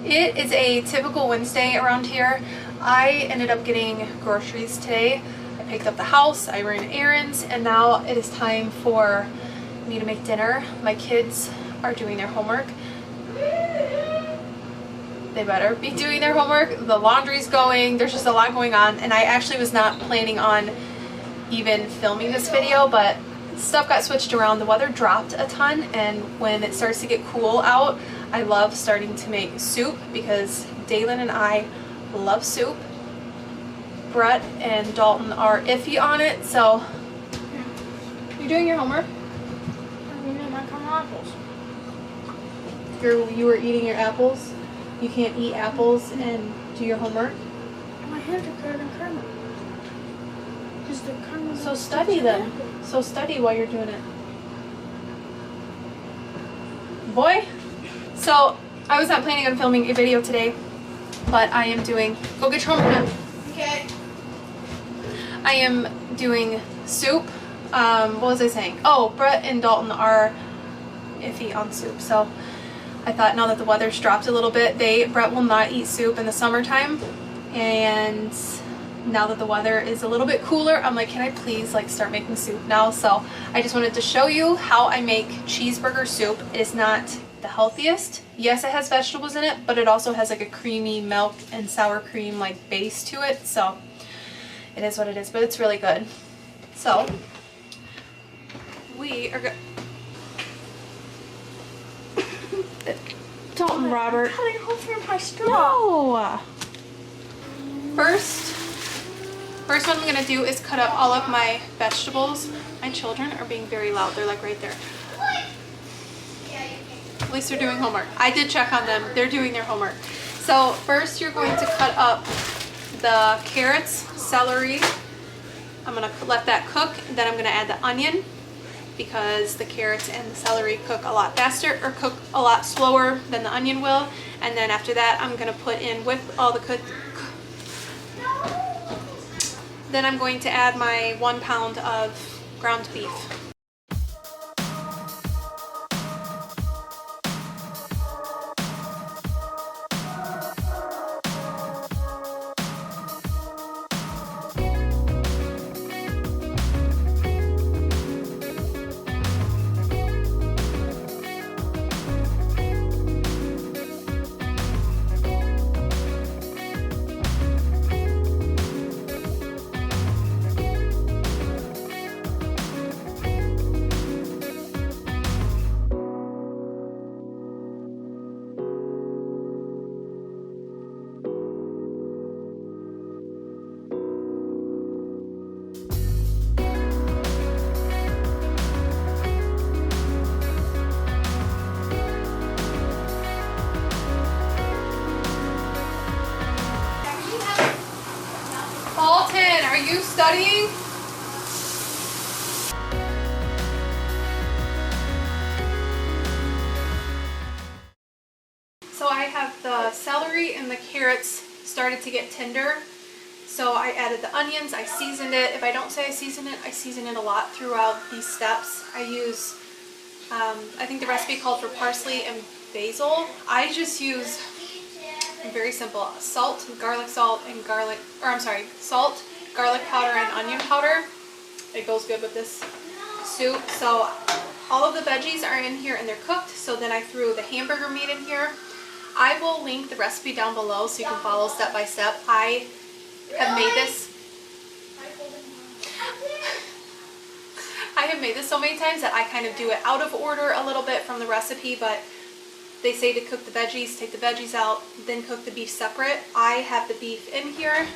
It is a typical Wednesday around here. I ended up getting groceries today. I picked up the house, I ran errands, and now it is time for me to make dinner. My kids are doing their homework. They better be doing their homework. The laundry's going. There's just a lot going on, and I actually was not planning on even filming this video, but stuff got switched around. The weather dropped a ton, and when it starts to get cool out, I love starting to make soup because Dalen and I love soup. Brett and Dalton are iffy on it, so you doing your homework? I'm eating my apples. You were eating your apples? You can't eat apples and do your homework? My hands are covered in caramel. Because the caramel. So study then. So study while you're doing it. Boy. So I was not planning on filming a video today, but I am doing, go get your homework done. Okay. I am doing soup. What was I saying? Oh, Brett and Dalton are iffy on soup. So I thought now that the weather's dropped a little bit, Brett will not eat soup in the summertime. And now that the weather is a little bit cooler, I'm like, can I please like start making soup now? So I just wanted to show you how I make cheeseburger soup. It is not the healthiest. Yes, it has vegetables in it, but it also has like a creamy milk and sour cream like base to it. So it is what it is, but it's really good. So we are good. Dalton, Robert. Cutting holes for my straw. No. First what I'm gonna do is cut up all of my vegetables. My children are being very loud. They're like right there. At least they're doing homework. I did check on them. They're doing their homework. So first you're going to cut up the carrots, celery. I'm gonna let that cook, and then I'm gonna add the onion because the carrots and the celery cook a lot faster or cook a lot slower than the onion will. And then after that, I'm gonna put in with all the then I'm going to add my 1 pound of ground beef. Dalton, are you studying? So I have the celery and the carrots started to get tender. So I added the onions, I seasoned it. If I don't say I season it a lot throughout these steps. I use, I think the recipe called for parsley and basil. I just use, very simple, salt, salt, garlic powder, and onion powder. It goes good with this soup. So all of the veggies are in here and they're cooked. So then I threw the hamburger meat in here. I will link the recipe down below so you can follow step by step. I have made this. I have made this so many times that I kind of do it out of order a little bit from the recipe, but they say to cook the veggies, take the veggies out, then cook the beef separate. I have the beef in here.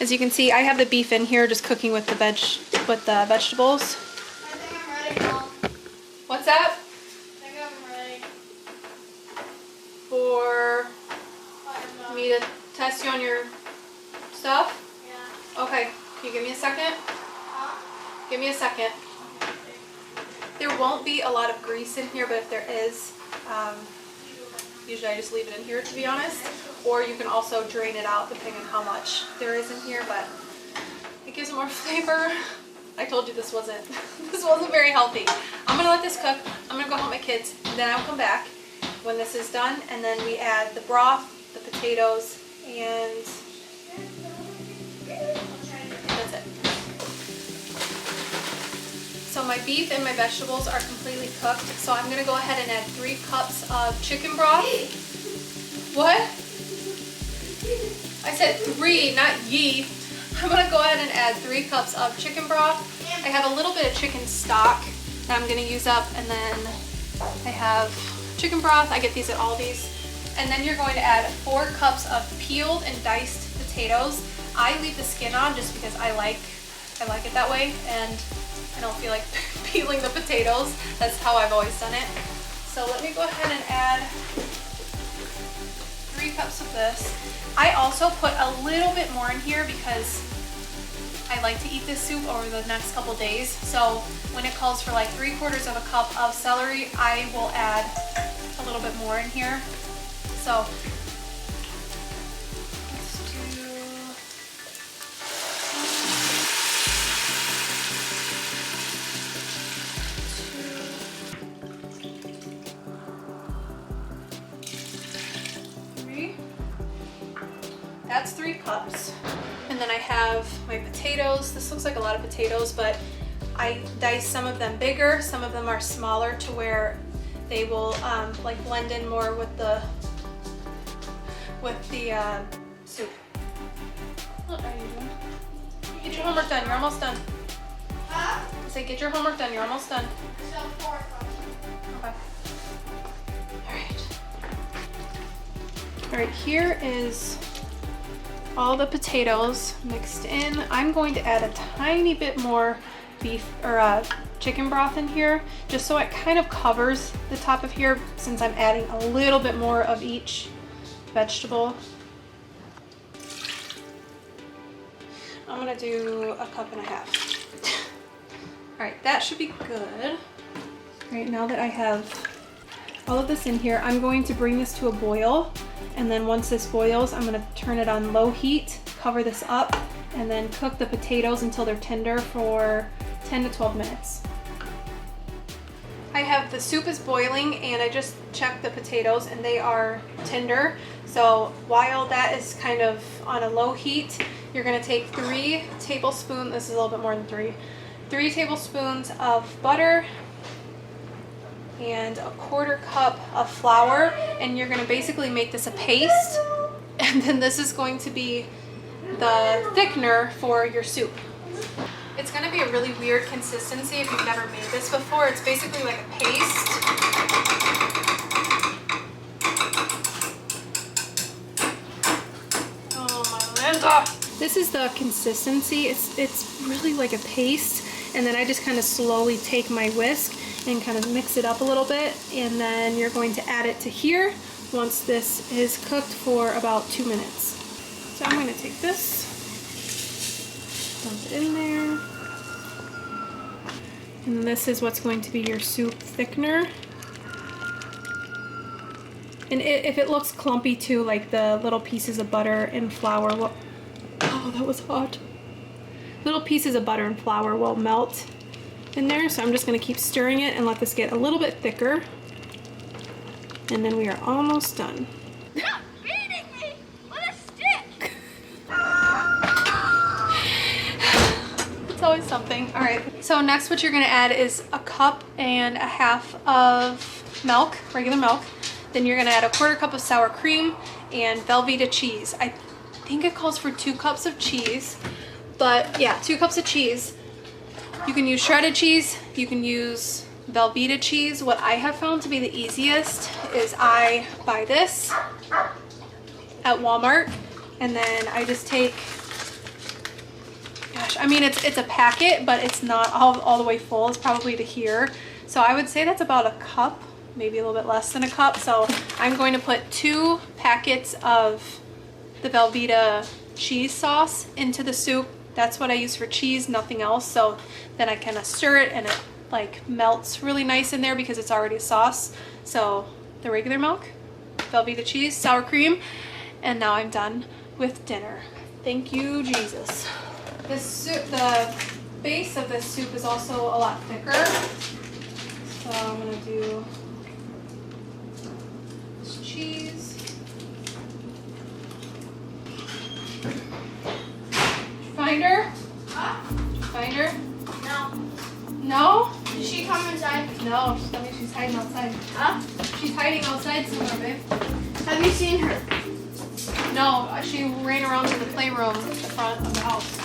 As you can see, I have the beef in here just cooking with the vegetables. I think I'm ready, Mom. What's that? I think I'm ready. For me to test you on your stuff? Yeah. Okay, can you give me a second? Huh? Give me a second. There won't be a lot of grease in here, but if there is, usually I just leave it in here, to be honest. Or you can also drain it out depending on how much there is in here, but it gives it more flavor. I told you this wasn't very healthy. I'm gonna let this cook. I'm gonna go help my kids, then I'll come back when this is done, and then we add the broth, the potatoes, and that's it. So my beef and my vegetables are completely cooked, so I'm gonna go ahead and add 3 cups of chicken broth. What? I said 3, not ye. I'm gonna go ahead and add 3 cups of chicken broth. I have a little bit of chicken stock that I'm gonna use up, and then I have chicken broth. I get these at Aldi's. And then you're going to add 4 cups of peeled and diced potatoes. I leave the skin on just because I like it that way, and I don't feel like peeling the potatoes. That's how I've always done it. So let me go ahead and add 3 cups of this. I also put a little bit more in here because I like to eat this soup over the next couple days. So when it calls for like 3/4 of a cup of celery, I will add a little bit more in here. So let's do 3. That's 3 cups. And then I have my potatoes. This looks like a lot of potatoes, but I dice some of them bigger, some of them are smaller to where they will like blend in more with the soup. What are you doing? Get your homework done. You're almost done. Huh? I say get your homework done. You're almost done. So 4 cups. Okay. All right, here is all the potatoes mixed in. I'm going to add a tiny bit more beef or chicken broth in here, just so it kind of covers the top of here, since I'm adding a little bit more of each vegetable. I'm gonna do 1.5 cups. All right, that should be good. All right, now that I have all of this in here, I'm going to bring this to a boil. And then once this boils, I'm gonna turn it on low heat, cover this up, and then cook the potatoes until they're tender for 10 to 12 minutes. I have the soup is boiling, and I just checked the potatoes and they are tender. So while that is kind of on a low heat, you're gonna take 3 tablespoons, this is a little bit more than 3 tablespoons of butter and 1/4 cup of flour, and you're gonna basically make this a paste, and then this is going to be the thickener for your soup. It's gonna be a really weird consistency if you've never made this before. It's basically like a paste. Oh my Linda! This is the consistency. It's really like a paste, and then I just kind of slowly take my whisk and kind of mix it up a little bit, and then you're going to add it to here once this is cooked for about 2 minutes. So I'm going to take this, dump it in there, and this is what's going to be your soup thickener. And if it looks clumpy too, like the little pieces of butter and flour will, oh, that was hot. Little pieces of butter and flour will melt in there, so I'm just going to keep stirring it and let this get a little bit thicker, and then we are almost done. Stop beating me with a stick! It's always something. All right, so next what you're going to add is 1.5 cups of milk, regular milk. Then you're going to add 1/4 cup of sour cream and Velveeta cheese. I think it calls for 2 cups of cheese, but yeah, 2 cups of cheese. You can use shredded cheese, you can use Velveeta cheese. What I have found to be the easiest is I buy this at Walmart, and then I just take, gosh, I mean it's a packet, but it's not all the way full. It's probably to here. So I would say that's about 1 cup, maybe a little bit less than 1 cup. So I'm going to put 2 packets of the Velveeta cheese sauce into the soup. That's what I use for cheese, nothing else. So then I kind of stir it, and it like melts really nice in there because it's already a sauce. So the regular milk, Velveeta cheese, sour cream, and now I'm done with dinner. Thank you, Jesus. This soup, the base of this soup is also a lot thicker. So I'm gonna do No, that means she's hiding outside. Huh? She's hiding outside somewhere, babe. Have you seen her? No, she ran around to the playroom, the front of the house.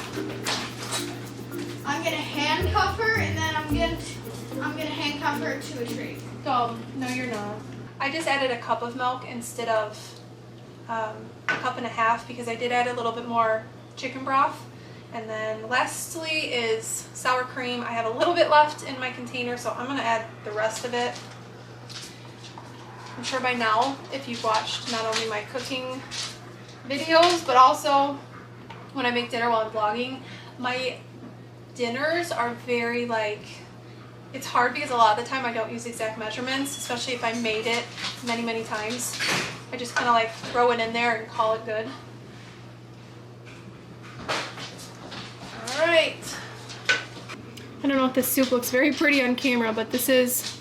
I'm gonna handcuff her, and then I'm gonna handcuff her to a tree. Oh, no, you're not. I just added a cup of milk instead of a cup and a half because I did add a little bit more chicken broth. And then lastly is sour cream. I have a little bit left in my container, so I'm gonna add the rest of it. I'm sure by now, if you've watched not only my cooking videos, but also when I make dinner while I'm vlogging, my dinners are very it's hard because a lot of the time I don't use exact measurements, especially if I made it many times. I just kind of throw it in there and call it good. All right. I don't know if this soup looks very pretty on camera, but this is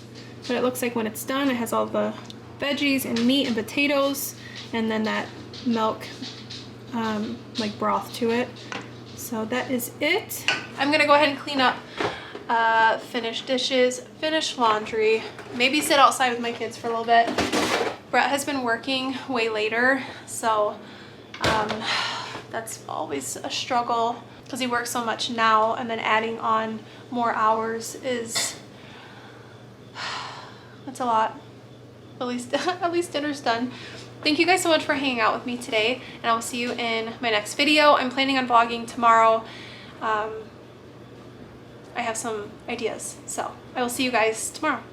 what it looks like when it's done. It has all the veggies and meat and potatoes, and then that milk broth to it. So that is it. I'm gonna go ahead and clean up, finish dishes, finish laundry, maybe sit outside with my kids for a little bit. Brett has been working way later, so that's always a struggle because he works so much now, and then adding on more hours is, that's a lot. At least dinner's done. Thank you guys so much for hanging out with me today, and I will see you in my next video. I'm planning on vlogging tomorrow. I have some ideas, so I will see you guys tomorrow.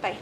Bye.